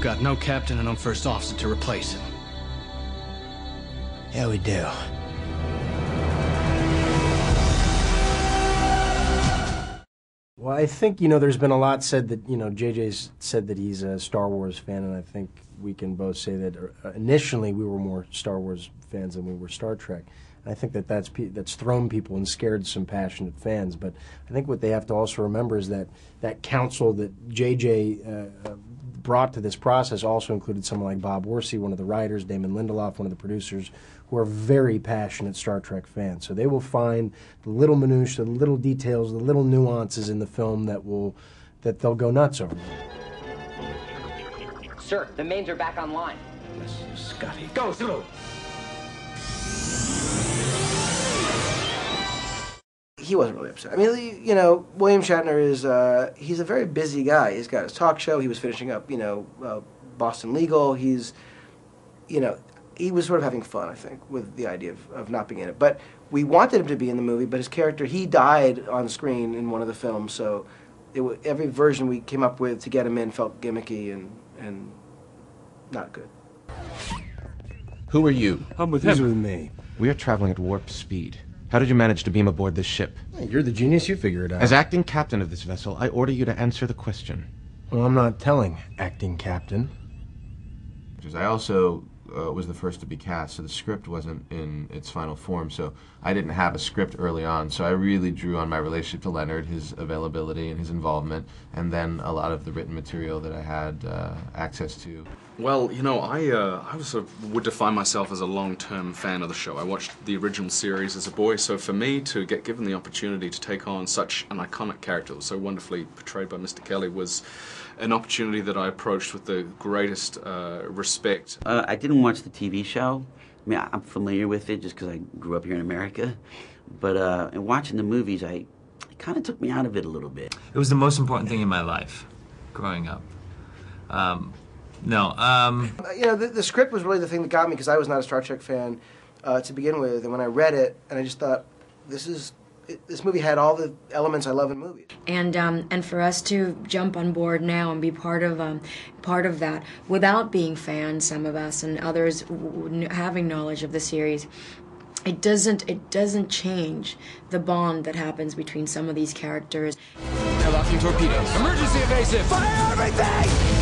got no captain and no first officer to replace him. Yeah, we do. Well, I think, there's been a lot said that, JJ's said that he's a Star Wars fan, and I think we can both say that initially we were more Star Wars fans than we were Star Trek. And I think that's thrown people and scared some passionate fans. But I think what they have to also remember is that counsel that JJ brought to this process also included someone like Bob Orsi, one of the writers, Damon Lindelof, one of the producers, who are very passionate Star Trek fans. So they will find the little minutiae, the little details, the little nuances in the film that they'll go nuts over. Sir, the mains are back online. Yes, Scotty. Go, Zulu! He wasn't really upset. I mean, William Shatner is, he's a very busy guy. He's got his talk show. He was finishing up, Boston Legal. He was sort of having fun, I think, with the idea of not being in it. But we wanted him to be in the movie, but his character, he died on screen in one of the films, so every version we came up with to get him in felt gimmicky and not good. Who are you? I'm with him. He's with me. We are traveling at warp speed. How did you manage to beam aboard this ship? You're the genius, you figure it out. As acting captain of this vessel, I order you to answer the question. Well, I'm not telling, acting captain. I also was the first to be cast, so the script wasn't in its final form, so I didn't have a script early on, so I really drew on my relationship to Leonard, his availability and his involvement, and then a lot of the written material that I had access to. Well, I would define myself as a long-term fan of the show. I watched the original series as a boy, so for me to get given the opportunity to take on such an iconic character that was so wonderfully portrayed by Mr. Kelly was an opportunity that I approached with the greatest respect. I didn't watch the TV show. I mean, I'm familiar with it just because I grew up here in America. But in watching the movies, it kind of took me out of it a little bit. It was the most important thing in my life, growing up. The script was really the thing that got me, because I was not a Star Trek fan to begin with, and when I read it, and I just thought, this movie had all the elements I love in movies. And for us to jump on board now and be part of that, without being fans, some of us and others having knowledge of the series, it doesn't change the bond that happens between some of these characters. Locking torpedoes. Emergency evasive! Fire everything!